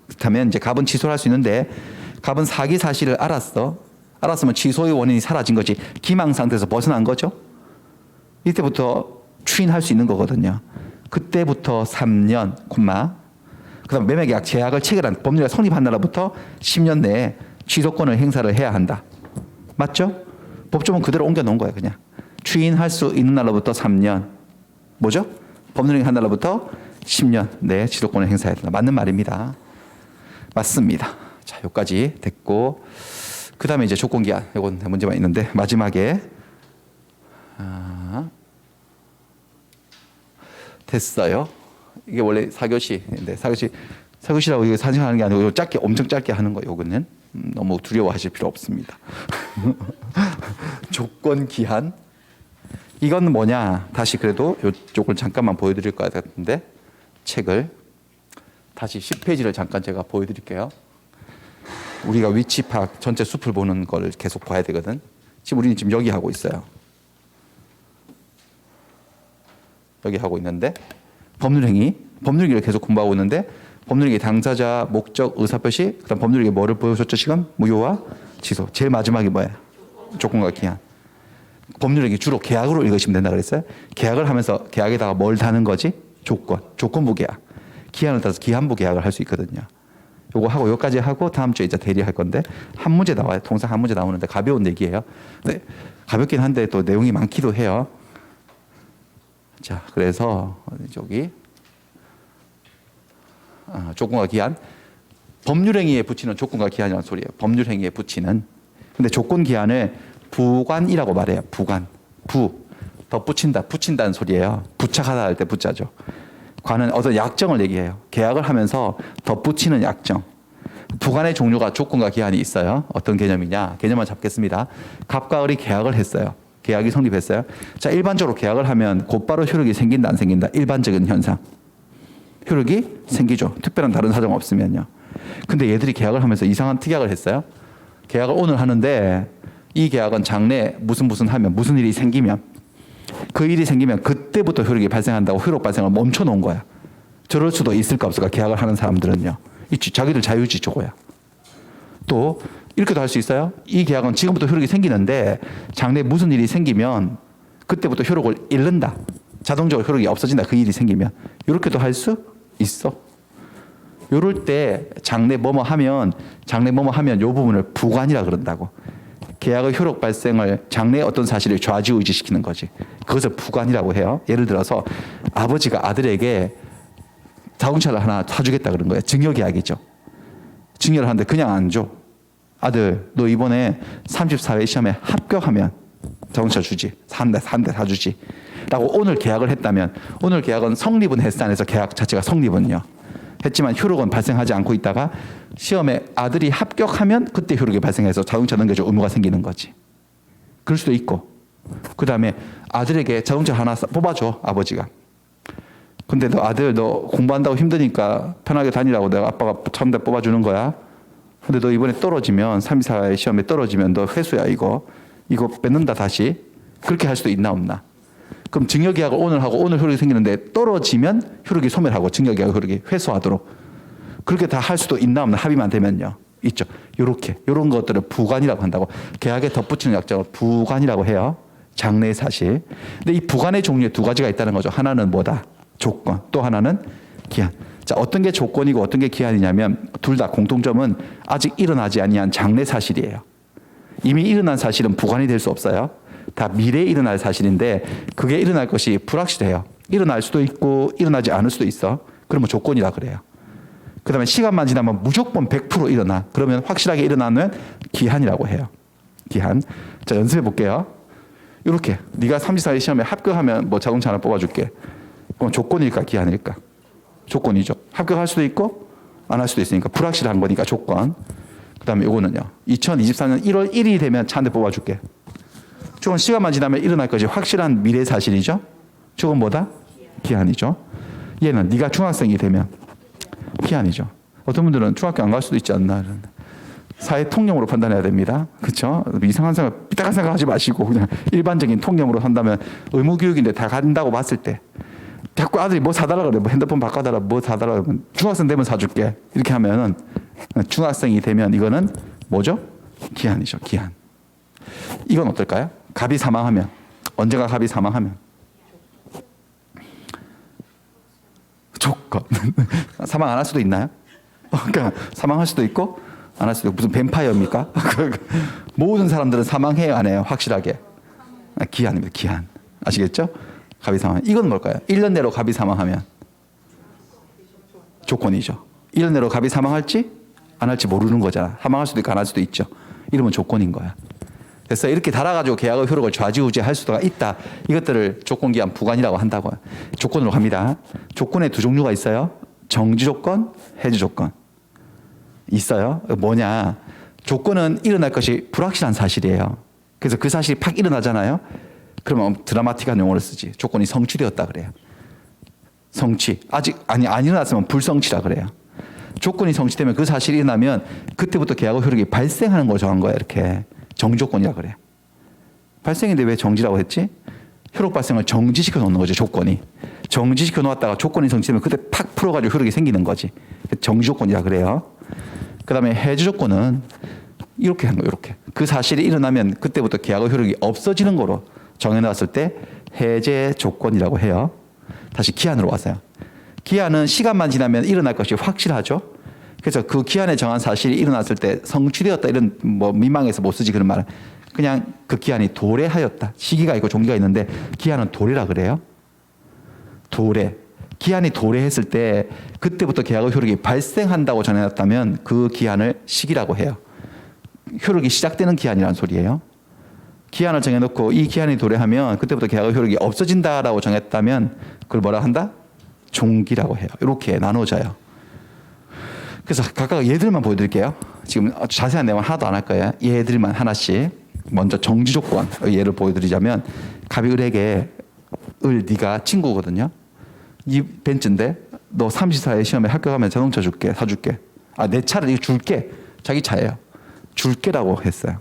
그렇다면 이제 갑은 취소를 할 수 있는데 갑은 사기 사실을 알았으면 취소의 원인이 사라진 거지. 기망 상태에서 벗어난 거죠. 이때부터 추인할 수 있는 거거든요. 그때부터 3년, 그다음 매매계약 제약을 체결한 법률이 성립한 날로부터 10년 내에 취소권을 행사를 해야 한다. 맞죠? 법조문 그대로 옮겨놓은 거예요. 그냥 추인할 수 있는 날로부터 3년, 뭐죠? 법률이 한 날로부터 10년 내에 취소권을 행사해야 된다. 맞는 말입니다. 맞습니다. 자, 여기까지 됐고, 그 다음에 이제 조건기한, 이건 문제만 있는데 마지막에 됐어요. 이게 원래 4교시인데 4교시라고 이게 산정하는 게 아니고 짧게, 엄청 짧게 하는 거예요. 이거는 너무 두려워하실 필요 없습니다. 조건 기한. 이건 뭐냐? 다시 그래도 이쪽을 잠깐만 보여드릴 것 같은데 책을 다시 10페이지를 잠깐 제가 보여드릴게요. 우리가 위치 파악, 전체 숲을 보는 걸 계속 봐야 되거든. 지금 우리는 지금 여기 하고 있어요. 여기 하고 있는데 법률행위를 계속 공부하고 있는데 법률행위 당사자, 목적, 의사표시, 그다음 법률행위 뭐를 보여줬죠 지금? 무효와 취소. 제일 마지막이 뭐예요? 조건과 기한. 법률행위 주로 계약으로 읽으시면 된다 그랬어요. 계약을 하면서 계약에다가 뭘 다는 거지? 조건부 계약. 기한을 따라서 기한부 계약을 할 수 있거든요. 요거 하고 여기까지 하고 다음 주에 이제 대리할 건데 한 문제 나와요. 통상 한 문제 나오는데 가벼운 얘기예요. 네, 가볍긴 한데 또 내용이 많기도 해요. 자, 그래서 저기 조건과 기한. 법률행위에 붙이는 조건과 기한이라는 소리예요. 법률행위에 붙이는. 근데 조건 기한을 부관이라고 말해요. 부관. 덧붙인다. 붙인다는 소리예요. 부착하다 할 때 붙자죠. 관은 어떤 약정을 얘기해요. 계약을 하면서 덧붙이는 약정. 부관의 종류가 조건과 기한이 있어요. 어떤 개념이냐? 개념만 잡겠습니다. 갑과 을이 계약을 했어요. 계약이 성립했어요. 자, 일반적으로 계약을 하면 곧바로 효력이 생긴다, 안 생긴다? 일반적인 현상. 효력이 생기죠. 특별한 다른 사정 없으면요. 근데 얘들이 계약을 하면서 이상한 특약을 했어요. 계약을 오늘 하는데 이 계약은 장래 무슨 하면 무슨 일이 생기면 그 일이 생기면 그때부터 효력이 발생한다고 효력 발생을 멈춰 놓은 거야. 저럴 수도 있을까 없을까 계약을 하는 사람들은요. 있지. 자기들 자유지주고야. 또 이렇게도 할 수 있어요. 이 계약은 지금부터 효력이 생기는데 장래에 무슨 일이 생기면 그때부터 효력을 잃는다. 자동적으로 효력이 없어진다. 그 일이 생기면. 이렇게도 할 수 있어. 요럴 때 장래 뭐뭐 하면 요 부분을 부관이라 그런다고. 계약의 효력 발생을 장래의 어떤 사실을 좌지우지시키는 거지. 그것을 부관이라고 해요. 예를 들어서 아버지가 아들에게 자동차를 하나 사주겠다 그런 거예요. 증여계약이죠. 증여를 하는데 그냥 안 줘. 아들, 너 이번에 34회 시험에 합격하면 자동차 주지. 한 대 사주지. 라고 오늘 계약을 했다면, 오늘 계약은 성립은 했어 안 해서 계약 자체가 성립은요. 했지만 효력은 발생하지 않고 있다가 시험에 아들이 합격하면 그때 효력이 발생해서 자동차 넘겨줄 의무가 생기는 거지. 그럴 수도 있고. 그 다음에 아들에게 자동차 하나 뽑아줘, 아버지가. 근데 너 아들, 너 공부한다고 힘드니까 편하게 다니라고 내가 아빠가 처음 다 뽑아주는 거야. 근데 너 이번에 떨어지면, 3, 4 시험에 떨어지면 너 회수야, 이거 뺏는다, 다시. 그렇게 할 수도 있나, 없나? 그럼 증여계약을 오늘 하고 오늘 효력이 생기는데 떨어지면 효력이 소멸하고 증여계약 효력이 회수하도록. 그렇게 다 할 수도 있나, 없나? 합의만 되면요. 있죠. 요런 것들을 부관이라고 한다고. 계약에 덧붙이는 약정을 부관이라고 해요. 장래의 사실. 근데 이 부관의 종류에 두 가지가 있다는 거죠. 하나는 뭐다? 조건. 또 하나는 기한. 자, 어떤 게 조건이고 어떤 게 기한이냐면 둘 다 공통점은 아직 일어나지 아니한 장래 사실이에요. 이미 일어난 사실은 부관이 될 수 없어요. 다 미래에 일어날 사실인데 그게 일어날 것이 불확실해요. 일어날 수도 있고 일어나지 않을 수도 있어. 그러면 조건이라 그래요. 그 다음에 시간만 지나면 무조건 100% 일어나. 그러면 확실하게 일어나는 기한이라고 해요. 기한. 자, 연습해 볼게요. 이렇게 네가 34회 시험에 합격하면 뭐 자동차 하나 뽑아줄게. 그럼 조건일까 기한일까? 조건이죠. 합격할 수도 있고 안 할 수도 있으니까 불확실한 거니까 조건. 그 다음에 이거는요. 2024년 1월 1일이 되면 차 한 대 뽑아줄게. 조금 시간만 지나면 일어날 것이 확실한 미래 사실이죠. 조금 뭐다? 기한이죠. 얘는 네가 중학생이 되면 기한이죠. 어떤 분들은 중학교 안 갈 수도 있지 않나. 사회 통념으로 판단해야 됩니다. 그렇죠? 이상한 생각, 삐딱한 생각하지 마시고 그냥 일반적인 통념으로 한다면 의무교육인데 다 간다고 봤을 때 자꾸 아들이 뭐 사달라 그래. 뭐 핸드폰 바꿔달라, 뭐 사달라 그러면 중학생 되면 사줄게. 이렇게 하면은 중학생이 되면 이거는 뭐죠? 기한이죠. 기한. 이건 어떨까요? 갑이 사망하면 언제가 갑이 사망하면 조건. 사망 안 할 수도 있나요? 그러니까 사망할 수도 있고 안 할 수도 있고 무슨 뱀파이어입니까? 모든 사람들은 사망해요, 안 해요? 확실하게. 기한입니다. 기한. 아시겠죠? 갑이 사망. 이건 뭘까요? 1년 내로 갑이 사망하면 조건이죠. 1년 내로 갑이 사망할지 안 할지 모르는 거잖아. 사망할 수도 있고 안 할 수도 있죠. 이러면 조건인 거야. 그래서 이렇게 달아가지고 계약의 효력을 좌지우지할 수가 있다. 이것들을 조건기한 부관이라고 한다고요. 조건으로 갑니다. 조건에 두 종류가 있어요. 정지조건, 해지조건. 있어요. 뭐냐. 조건은 일어날 것이 불확실한 사실이에요. 그래서 그 사실이 팍 일어나잖아요. 그러면 드라마틱한 용어를 쓰지. 조건이 성취되었다 그래요. 성취. 아직 안 일어났으면 불성취라 그래요. 조건이 성취되면 그 사실이 일어나면 그때부터 계약의 효력이 발생하는 걸 정한 거예요. 이렇게. 정지조건이라 그래요. 발생인데 왜 정지라고 했지? 효력 발생을 정지시켜 놓는 거죠. 조건이. 정지시켜 놓았다가 조건이 성취되면 그때 팍 풀어가지고 효력이 생기는 거지. 정지조건이라 그래요. 그 다음에 해지조건은 이렇게 하는 거예요. 이렇게. 그 사실이 일어나면 그때부터 계약의 효력이 없어지는 거로 정해놨을 때 해제조건이라고 해요. 다시 기한으로 와서요. 기한은 시간만 지나면 일어날 것이 확실하죠. 그래서 그 기한에 정한 사실이 일어났을 때 성취되었다 이런 뭐 민망해서 못 쓰지 그런 말은 그냥 그 기한이 도래하였다. 시기가 있고 종기가 있는데 기한은 도래라 그래요. 도래. 기한이 도래했을 때 그때부터 계약의 효력이 발생한다고 정해놨다면 그 기한을 시기라고 해요. 효력이 시작되는 기한이라는 소리예요. 기한을 정해놓고 이 기한이 도래하면 그때부터 계약의 효력이 없어진다라고 정했다면 그걸 뭐라 한다? 종기라고 해요. 이렇게 나눠져요. 그래서 각각 예들만 보여드릴게요. 지금 자세한 내용은 하나도 안 할 거예요. 예들만 하나씩. 먼저 정지조건 예를 보여드리자면 갑이 을에게 네가 친구거든요. 이 벤츠인데 너 34회 시험에 합격하면 자동차 줄게. 사줄게. 내 차를 이거 줄게. 자기 차예요. 줄게라고 했어요.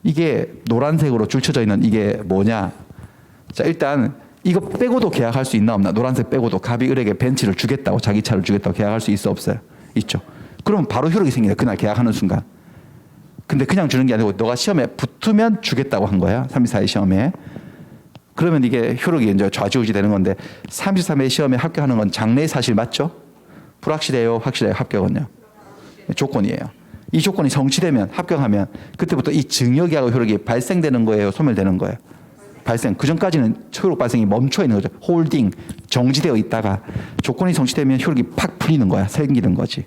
이게 노란색으로 줄쳐져 있는 이게 뭐냐. 자, 일단 이거 빼고도 계약할 수 있나 없나? 노란색 빼고도 갑이 을에게 벤츠를 주겠다고, 자기 차를 주겠다고 계약할 수 있어 없어요? 있죠. 그럼 바로 효력이 생겨요. 그날 계약하는 순간. 근데 그냥 주는 게 아니고 너가 시험에 붙으면 주겠다고 한 거야. 324의 시험에. 그러면 이게 효력이 이제 좌지우지 되는 건데 33회 시험에 합격하는 건 장래 사실 맞죠? 불확실해요? 확실해요? 합격은요? 조건이에요. 이 조건이 성취되면 합격하면 그때부터 이 증여계약 효력이 발생되는 거예요? 소멸되는 거예요? 발생. 그 전까지는 효력 발생이 멈춰 있는 거죠. 홀딩, 정지되어 있다가 조건이 성취되면 효력이 팍 풀리는 거야. 생기는 거지.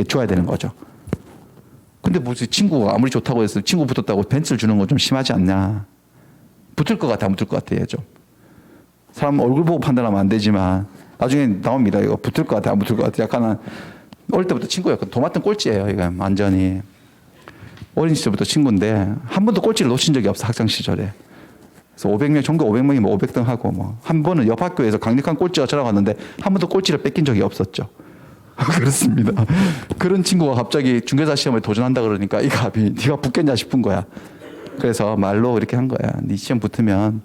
줘야 되는 거죠. 근데 무슨 친구가 아무리 좋다고 해서 친구 붙었다고 벤츠를 주는 건 좀 심하지 않냐. 붙을 것 같아, 안 붙을 것 같아, 얘 좀. 사람 얼굴 보고 판단하면 안 되지만 나중에 나옵니다. 이거 붙을 것 같아, 안 붙을 것 같아. 약간 어릴 때부터 친구였거든. 도맡은 꼴찌예요, 이거 완전히. 어린 시절부터 친구인데 한 번도 꼴찌를 놓친 적이 없어, 학창 시절에. 그래서 500명, 전교 500명이 뭐 500등 하고 뭐 한 번은 옆 학교에서 강력한 꼴찌가 전화갔는데 한 번도 꼴찌를 뺏긴 적이 없었죠. 그렇습니다. 그런 친구가 갑자기 중개사 시험에 도전한다 그러니까 이 갑이 네가 붙겠냐 싶은 거야. 그래서 말로 이렇게 한 거야. 네 시험 붙으면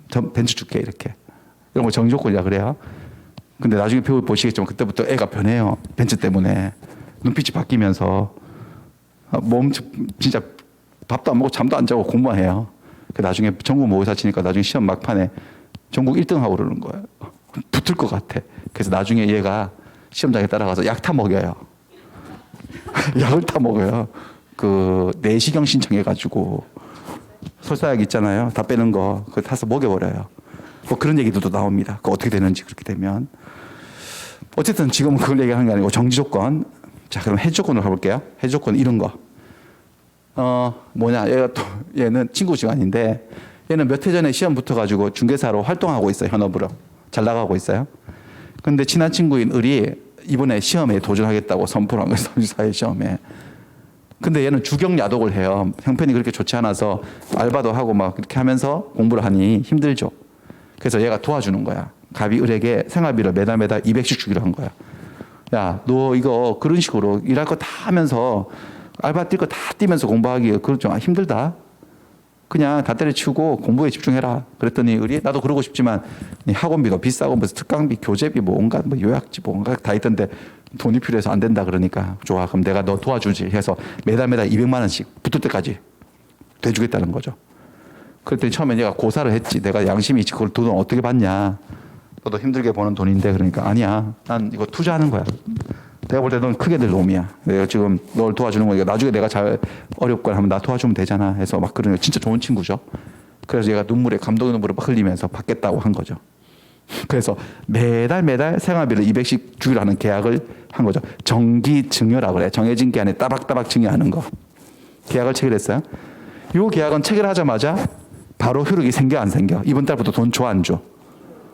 저 벤츠 줄게 이렇게. 이런 거 정조건이라 그래요. 근데 나중에 보시겠지만 그때부터 애가 변해요. 벤츠 때문에 눈빛이 바뀌면서 몸 진짜 밥도 안 먹고 잠도 안 자고 공부만 해요. 그 나중에 전국 모의사 치니까 나중에 시험 막판에 전국 1등 하고 그러는 거예요. 붙을 것 같아. 그래서 나중에 얘가 시험장에 따라가서 약 타 먹여요. 약을 타 먹어요. 그 내시경 신청해가지고 설사약 있잖아요. 다 빼는 거 그거 타서 먹여버려요. 뭐 그런 얘기도 나옵니다. 그 어떻게 되는지 그렇게 되면 어쨌든 지금은 그걸 얘기하는 게 아니고 정지 조건. 자, 그럼 해지 조건으로 가볼게요. 해지 조건 이런 거. 얘는 친구 시간인데 얘는 몇 해 전에 시험 붙어가지고 중개사로 활동하고 있어요. 현업으로 잘 나가고 있어요. 근데 친한 친구인 을이 이번에 시험에 도전하겠다고 선포를 한 거예요. 34회 시험에. 근데 얘는 주경 야독을 해요. 형편이 그렇게 좋지 않아서 알바도 하고 막 그렇게 하면서 공부를 하니 힘들죠. 그래서 얘가 도와주는 거야. 갑이 을에게 생활비를 매달 200씩 주기로 한 거야. 야, 너 이거 그런 식으로 일할 거 다 하면서 알바 뛸 거 다 뛰면서 공부하기 그건 좀 힘들다. 그냥 다 때려치우고 공부에 집중해라. 그랬더니 을이 나도 그러고 싶지만 학원비도 비싸고 무슨 특강비, 교재비 뭐 온갖 뭐 요약지 뭐 온갖 다 있던데 돈이 필요해서 안 된다 그러니까 좋아. 그럼 내가 너 도와주지 해서 매달 200만 원씩 붙을 때까지 대주겠다는 거죠. 그랬더니 처음에 얘가 고사를 했지. 내가 양심이 있지. 그걸 돈을 어떻게 받냐. 너도 힘들게 버는 돈인데 그러니까 아니야. 난 이거 투자하는 거야. 내가 볼 때 넌 크게 될 놈이야. 내가 지금 널 도와주는 거니까 나중에 내가 잘 어렵거나 하면 나 도와주면 되잖아. 해서 막 그러는 진짜 좋은 친구죠. 그래서 얘가 감동의 눈물을 막 흘리면서 받겠다고 한 거죠. 그래서 매달 생활비를 200씩 주기로 하는 계약을 한 거죠. 정기 증여라고 그래. 정해진 기한에 따박따박 증여하는 거. 계약을 체결했어요. 이 계약은 체결하자마자 바로 효력이 생겨 안 생겨? 이번 달부터 돈 줘 안 줘?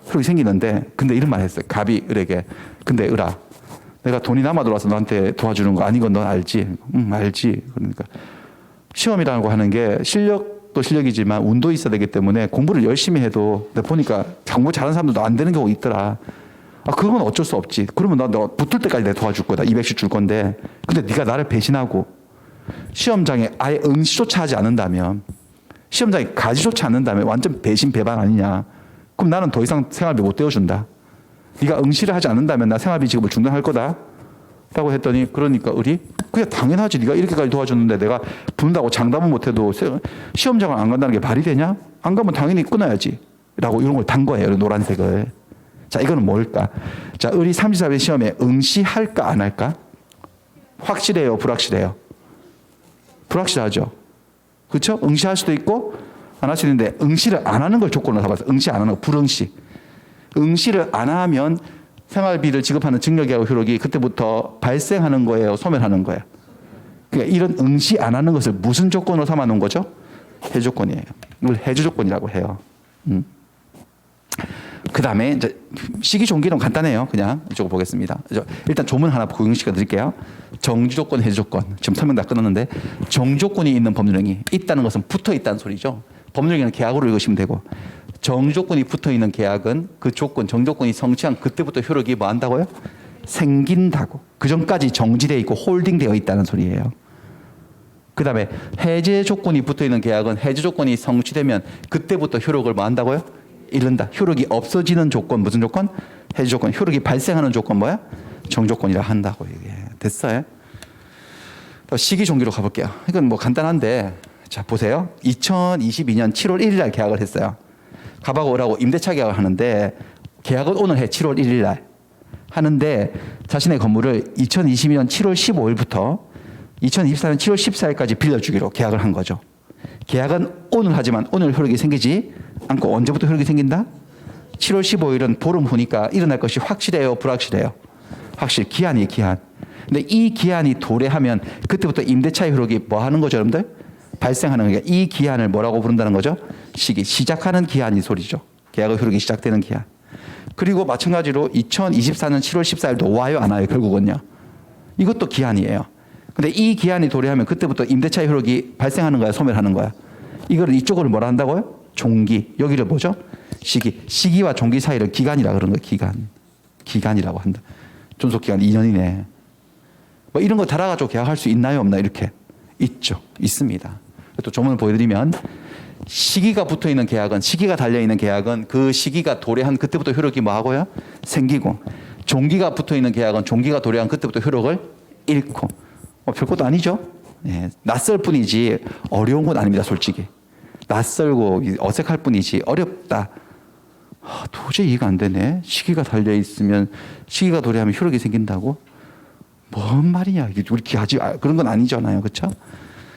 효력이 생기는데 근데 이런 말 했어요. 갑이 을에게. 근데 을아. 내가 돈이 남아 들어와서 너한테 도와주는 거 아닌 건 넌 알지? 알지. 그러니까 시험이라고 하는 게 실력도 실력이지만 운도 있어야 되기 때문에 공부를 열심히 해도 내가 보니까 공부 잘하는 사람들도 안 되는 경우가 있더라. 아, 그건 어쩔 수 없지. 그러면 너 붙을 때까지 내가 도와줄 거다. 200씩 줄 건데. 근데 네가 나를 배신하고 시험장에 아예 응시조차 하지 않는다면 시험장에 가지조차 않는다면 완전 배신 배반 아니냐. 그럼 나는 더 이상 생활비 못 떼어준다. 네가 응시를 하지 않는다면 나 생활비 지급을 중단할 거다. 라고 했더니 그러니까 을이 그게 당연하지. 네가 이렇게까지 도와줬는데 내가 붙는다고 장담은 못해도 시험장을 안 간다는 게 말이 되냐? 안 가면 당연히 끊어야지. 라고 이런 걸 단 거예요. 노란색을. 자, 이거는 뭘까? 자, 을이 34회 시험에 응시할까 안 할까? 확실해요? 불확실해요? 불확실하죠. 그렇죠? 응시할 수도 있고 안 할 수도 있는데 응시를 안 하는 걸 조건으로 잡았어요. 응시 안 하는 거 불응시. 응시를 안 하면 생활비를 지급하는 증여계약 효력이 그때부터 발생하는 거예요? 소멸하는 거예요? 그러니까 이런 응시 안 하는 것을 무슨 조건으로 삼아 놓은 거죠? 해조건이에요. 이걸 해주조건이라고 해요. 그 다음에 이제 시기종기는 간단해요. 그냥 이쪽을 보겠습니다. 일단 조문 하나 구경시켜 드릴게요. 정지조건, 해주조건. 지금 설명 다 끝났는데 정조건이 있는 법률행위. 있다는 것은 붙어 있다는 소리죠. 법률행위는 계약으로 읽으시면 되고 정조건이 붙어 있는 계약은 그 조건, 정조건이 성취한 그때부터 효력이 뭐 한다고요? 생긴다고. 그 전까지 정지되어 있고 홀딩되어 있다는 소리예요. 그 다음에 해제 조건이 붙어 있는 계약은 해제 조건이 성취되면 그때부터 효력을 뭐 한다고요? 잃는다. 효력이 없어지는 조건, 무슨 조건? 해제 조건. 효력이 발생하는 조건 뭐야? 정조건이라 한다고. 이게 됐어요? 시기 종기로 가볼게요. 이건 뭐 간단한데, 자, 보세요. 2022년 7월 1일 날 계약을 했어요. 갑하고 을하고 임대차 계약을 하는데, 계약은 오늘 해, 7월 1일 날. 하는데, 자신의 건물을 2022년 7월 15일부터 2024년 7월 14일까지 빌려주기로 계약을 한 거죠. 계약은 오늘 하지만 오늘 효력이 생기지 않고 언제부터 효력이 생긴다? 7월 15일은 보름 후니까 일어날 것이 확실해요? 불확실해요? 확실. 기한이에요, 기한. 근데 이 기한이 도래하면 그때부터 임대차의 효력이 뭐 하는 거죠, 여러분들? 발생하는 거예요. 이 기한을 뭐라고 부른다는 거죠? 시기. 시작하는 기한이 소리죠. 계약의 효력이 시작되는 기한. 그리고 마찬가지로 2024년 7월 14일도 와요, 안 와요, 결국은요? 이것도 기한이에요. 근데 이 기한이 도래하면 그때부터 임대차의 효력이 발생하는 거야, 소멸하는 거야? 이걸 이쪽을 뭐라 한다고요? 종기. 여기를 뭐죠? 시기. 시기와 종기 사이를 기간이라 그러는 거예요, 기간. 기간이라고 한다. 존속기간 2년이네. 뭐 이런 거 달아가지고 계약할 수 있나요, 없나? 이렇게. 있죠. 있습니다. 또 조문을 보여드리면 시기가 붙어 있는 계약은, 시기가 달려 있는 계약은 그 시기가 도래한 그때부터 효력이 뭐 하고요? 생기고, 종기가 붙어 있는 계약은 종기가 도래한 그때부터 효력을 잃고. 별것도 아니죠. 예, 낯설 뿐이지 어려운 건 아닙니다, 솔직히. 낯설고 어색할 뿐이지 어렵다. 도저히 이해가 안 되네. 시기가 달려 있으면, 시기가 도래하면 효력이 생긴다고? 뭔 말이냐? 우리 기하지 그런 건 아니잖아요, 그렇죠?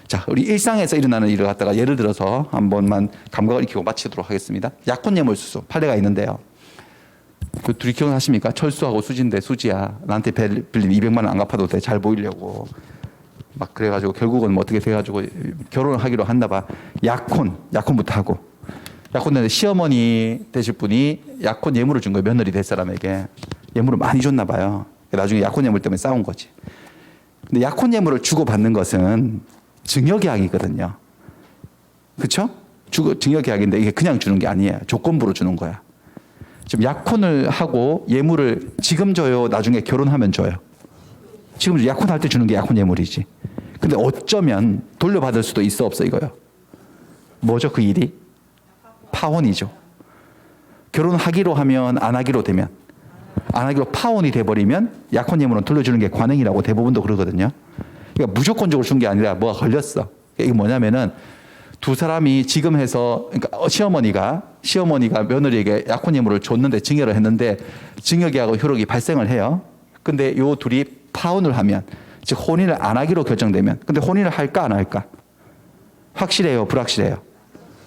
자, 우리 일상에서 일어나는 일을 갖다가 예를 들어서 한 번만 감각을 익히고 마치도록 하겠습니다. 약혼예물수수 판례가 있는데요. 그 둘이 기억나십니까? 철수하고 수지인데, 수지야 나한테 빌린 200만 원 안 갚아도 돼, 잘 보이려고 막 그래가지고 결국은 뭐 어떻게 돼가지고 결혼을 하기로 했나 봐. 약혼부터 하고, 약혼했는데 시어머니 되실 분이 약혼 예물을 준 거예요, 며느리 될 사람에게. 예물을 많이 줬나 봐요. 나중에 약혼 예물 때문에 싸운 거지. 근데 약혼 예물을 주고 받는 것은 증여계약이거든요. 그렇죠? 증여계약인데 이게 그냥 주는 게 아니에요. 조건부로 주는 거야. 지금 약혼을 하고 예물을 지금 줘요, 나중에 결혼하면 줘요? 지금 약혼할 때 주는 게 약혼 예물이지. 근데 어쩌면 돌려받을 수도 있어, 없어, 이거요? 뭐죠, 그 일이? 파혼이죠. 결혼하기로 하면 안 하기로 되면, 안 하기로 파혼이 돼버리면 약혼 예물은 돌려주는 게 관행이라고 대부분도 그러거든요. 그러니까 무조건적으로 준 게 아니라 뭐가 걸렸어. 이게 뭐냐면은 두 사람이 지금 해서, 그러니까 시어머니가 며느리에게 약혼 예물을 줬는데 증여를 했는데 증여계약의 효력이 발생을 해요. 근데 요 둘이 파혼을 하면, 즉 혼인을 안 하기로 결정되면, 근데 혼인을 할까 안 할까? 확실해요, 불확실해요?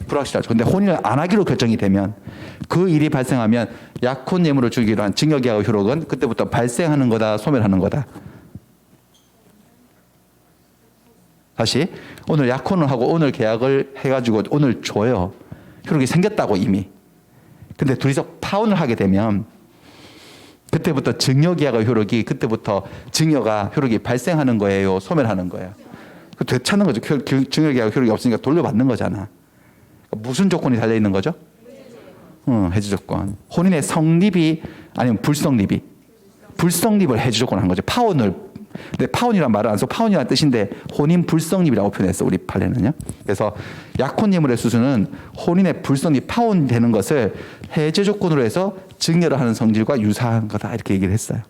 불확실하죠. 근데 혼인을 안 하기로 결정이 되면, 그 일이 발생하면 약혼 예물을 주기로 한 증여계약의 효력은 그때부터 발생하는 거다, 소멸하는 거다? 다시, 오늘 약혼을 하고 오늘 계약을 해가지고 오늘 줘요. 효력이 생겼다고 이미. 근데 둘이서 파혼을 하게 되면 그때부터 증여계약의 효력이, 그때부터 증여가 효력이 발생하는 거예요, 소멸하는 거예요? 되찾는 거죠. 증여계약 효력이 없으니까 돌려받는 거잖아. 무슨 조건이 달려 있는 거죠? 해지 조건. 혼인의 성립이 아니면 불성립이. 불성립을 해지 조건을 한 거죠. 파혼을. 근데 파혼이란 말을 안 써. 파혼이라는 뜻인데 혼인 불성립이라고 표현했어, 우리 판례는요. 그래서 약혼 예물의 수수는 혼인의 불성립, 파혼되는 것을 해제 조건으로 해서 증여를 하는 성질과 유사한 거다, 이렇게 얘기를 했어요.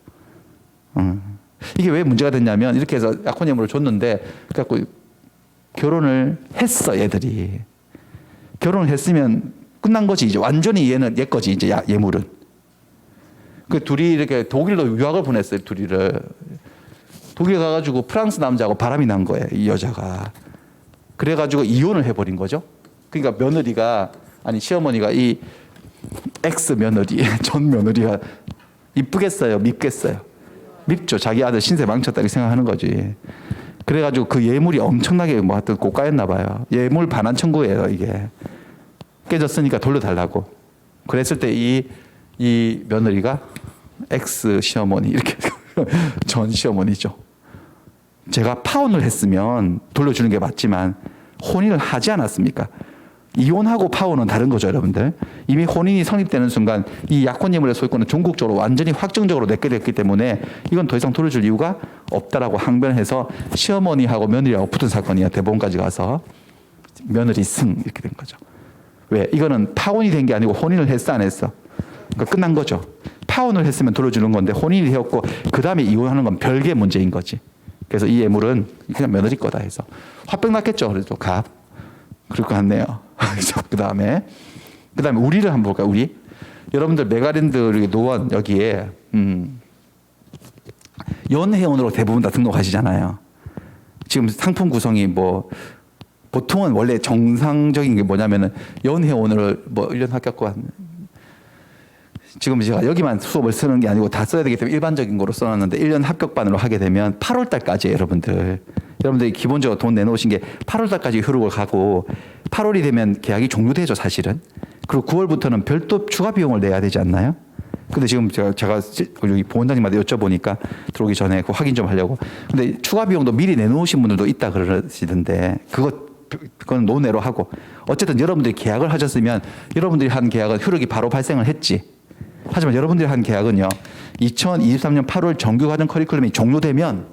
이게 왜 문제가 됐냐면, 이렇게 해서 약혼 예물을 줬는데 그래갖고 결혼을 했어, 얘들이. 결혼을 했으면 끝난 거지. 이제 완전히 얘는 얘 거지, 이제 예물은. 그 둘이 이렇게 독일로 유학을 보냈어요, 둘이를. 독일 가가지고 프랑스 남자하고 바람이 난 거예요, 이 여자가. 그래가지고 이혼을 해버린 거죠. 그러니까 며느리가, 아니 시어머니가 이 엑스 며느리, 전 며느리가 이쁘겠어요, 밉겠어요? 밉죠. 자기 아들 신세 망쳤다 이렇게 생각하는 거지. 그래가지고 그 예물이 엄청나게 뭐 하여튼 고가였나 봐요. 예물 반환 청구예요, 이게. 깨졌으니까 돌려달라고. 그랬을 때 이 며느리가 엑스 시어머니, 이렇게 전 시어머니죠. 제가 파혼을 했으면 돌려주는 게 맞지만 혼인을 하지 않았습니까? 이혼하고 파혼은 다른 거죠, 여러분들. 이미 혼인이 성립되는 순간 이 약혼 예물의 소유권은 종국적으로 완전히 확정적으로 내게 됐기 때문에 이건 더 이상 돌려줄 이유가 없다라고 항변해서 시어머니하고 며느리하고 붙은 사건이야. 대법원까지 가서 며느리 승 이렇게 된 거죠. 왜? 이거는 파혼이 된 게 아니고 혼인을 했어 안 했어? 그러니까 끝난 거죠. 파혼을 했으면 돌려주는 건데 혼인이 되었고 그 다음에 이혼하는 건 별개의 문제인 거지. 그래서 이 예물은 그냥 며느리 거다 해서 화병 났겠죠. 그래도 갑. 그럴 것 같네요. 그 다음에 우리를 한번 볼까요? 우리 여러분들 메가랜드 노원 여기에 연회원으로 대부분 다 등록하시잖아요. 지금 상품 구성이 뭐 보통은 원래 정상적인 게 뭐냐면은 연회원을 뭐 1년 합격관 지금 제가 여기만 수업을 쓰는 게 아니고 다 써야 되기 때문에 일반적인 거로 써놨는데 1년 합격반으로 하게 되면 8월 달까지 여러분들이 기본적으로 돈 내놓으신 게 8월 달까지 효력을 가고 8월이 되면 계약이 종료되죠, 사실은. 그리고 9월부터는 별도 추가 비용을 내야 되지 않나요? 근데 지금 제가 여기 보원장님한테 여쭤보니까 들어오기 전에 그 확인 좀 하려고. 근데 추가 비용도 미리 내놓으신 분들도 있다 그러시던데 그건 논외로 하고 어쨌든 여러분들이 계약을 하셨으면 여러분들이 한 계약은 효력이 바로 발생을 했지. 하지만 여러분들이 한 계약은요, 2023년 8월 정규 과정 커리큘럼이 종료되면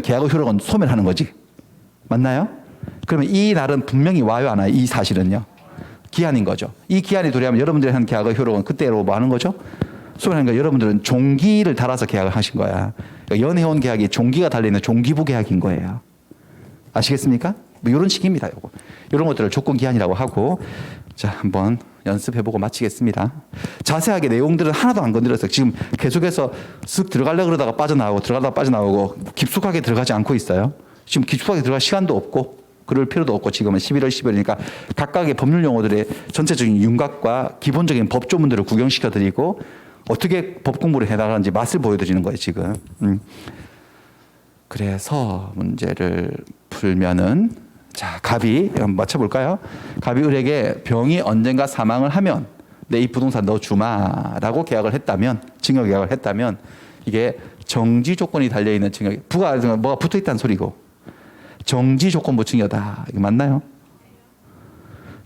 계약의 효력은 소멸하는 거지. 맞나요? 그러면 이 날은 분명히 와요, 안 와요? 이 사실은요. 기한인 거죠. 이 기한이 도래하면 여러분들이 한 계약의 효력은 그때로 뭐 하는 거죠? 소멸하는 거예요. 여러분들은 종기를 달아서 계약을 하신 거야. 그러니까 연회원 계약이 종기가 달려있는 종기부 계약인 거예요. 아시겠습니까? 뭐 이런 식입니다. 요거. 이런 것들을 조건 기한이라고 하고, 자, 한번 연습해보고 마치겠습니다. 자세하게 내용들은 하나도 안 건드렸어요. 지금 계속해서 쓱 들어가려고 그러다가 빠져나오고 깊숙하게 들어가지 않고 있어요. 지금 깊숙하게 들어갈 시간도 없고 그럴 필요도 없고 지금은 11월 10일이니까 각각의 법률 용어들의 전체적인 윤곽과 기본적인 법조문들을 구경시켜드리고 어떻게 법 공부를 해나가는지 맛을 보여드리는 거예요, 지금. 그래서 문제를 풀면은 자, 갑이 한번 맞춰볼까요? 갑이 을에게 병이 언젠가 사망을 하면 내 이 부동산 너 주마라고 계약을 했다면, 증여 계약을 했다면 이게 정지 조건이 달려있는 증여, 부가 뭐가 붙어있다는 소리고 정지 조건부 증여다. 이게 맞나요?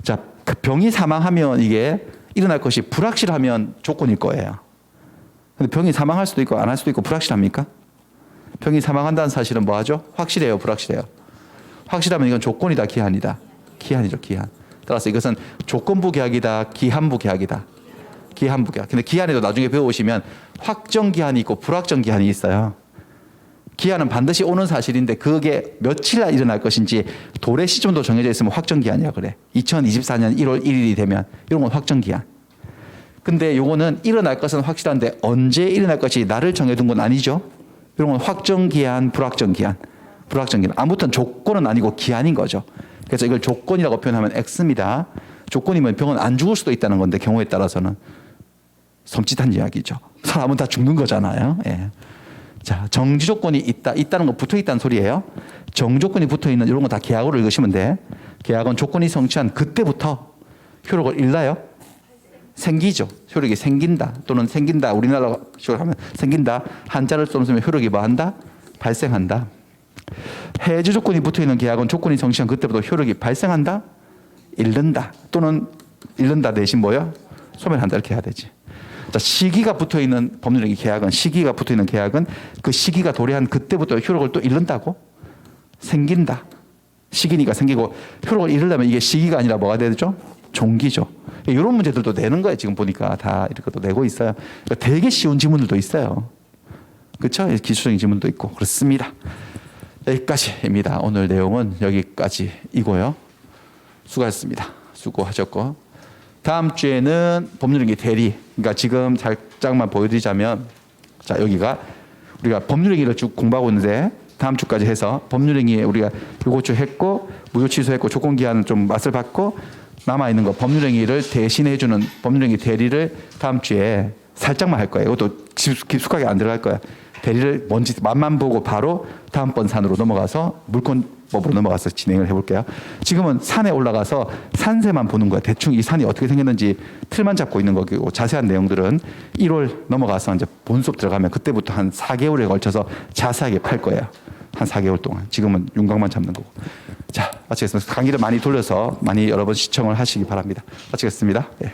자, 그 병이 사망하면 이게 일어날 것이 불확실하면 조건일 거예요. 근데 병이 사망할 수도 있고 안 할 수도 있고 불확실합니까? 병이 사망한다는 사실은 뭐 하죠? 확실해요, 불확실해요? 확실하면 이건 조건이다, 기한이다? 기한이죠, 기한. 따라서 이것은 조건부 계약이다, 기한부 계약이다. 기한부 계약. 근데 기한에도 나중에 배워오시면 확정 기한이 있고 불확정 기한이 있어요. 기한은 반드시 오는 사실인데 그게 며칠 날 일어날 것인지 도래 시점도 정해져 있으면 확정 기한이라 그래. 2024년 1월 1일이 되면 이런 건 확정 기한. 근데 요거는 일어날 것은 확실한데 언제 일어날 것이 날을 정해둔 건 아니죠. 이런 건 확정 기한, 불확정 기한. 불확정 기한. 아무튼 조건은 아니고 기한인 거죠. 그래서 이걸 조건이라고 표현하면 X입니다. 조건이면 병은 안 죽을 수도 있다는 건데 경우에 따라서는 섬찟한 이야기죠. 사람은 다 죽는 거잖아요. 예. 자, 정지 조건이 있다는 거 붙어 있다는 소리예요. 정조건이 붙어 있는 이런 거 다 계약으로 읽으시면 돼. 계약은 조건이 성취한 그때부터 효력을 잃나요? 생기죠. 효력이 생긴다 또는 생긴다. 우리나라 식으로 하면 생긴다. 한자를 쓰면 효력이 뭐 한다? 발생한다. 해지 조건이 붙어 있는 계약은 조건이 성취한 그때부터 효력이 발생한다, 잃는다 또는 잃는다 대신 뭐요? 소멸한다 이렇게 해야 되지. 자, 시기가 붙어 있는 법률적인 계약은 시기가 붙어 있는 계약은 그 시기가 도래한 그때부터 효력을 또 잃는다고? 생긴다. 시기니까 생기고 효력을 잃으려면 이게 시기가 아니라 뭐가 되죠? 종기죠. 이런 문제들도 내는 거예요. 지금 보니까 다 이렇게 또 내고 있어요. 그러니까 되게 쉬운 지문들도 있어요. 그렇죠? 기술적인 지문도 있고 그렇습니다. 여기까지입니다. 오늘 내용은 여기까지이고요. 수고하셨습니다. 수고하셨고 다음 주에는 법률행위 대리. 그러니까 지금 살짝만 보여드리자면 자 여기가 우리가 법률행위를 쭉 공부하고 있는데 다음 주까지 해서 법률행위에 우리가 요거 쭉 했고 무효 취소했고 조건기한은 좀 맛을 봤고 남아있는 거 법률행위를 대신해주는 법률행위 대리를 다음 주에 살짝만 할 거예요. 이것도 깊숙하게 안 들어갈 거야. 대리를 뭔지 맛만 보고 바로 다음번 산으로 넘어가서 물권법으로 넘어가서 진행을 해볼게요. 지금은 산에 올라가서 산세만 보는 거야. 대충 이 산이 어떻게 생겼는지 틀만 잡고 있는 거고 자세한 내용들은 1월 넘어가서 이제 본수업 들어가면 그때부터 한 4개월에 걸쳐서 자세하게 팔 거예요. 한 4개월 동안. 지금은 윤곽만 잡는 거고. 자, 마치겠습니다. 강의를 많이 돌려서 많이 여러 번 시청을 하시기 바랍니다. 마치겠습니다. 예.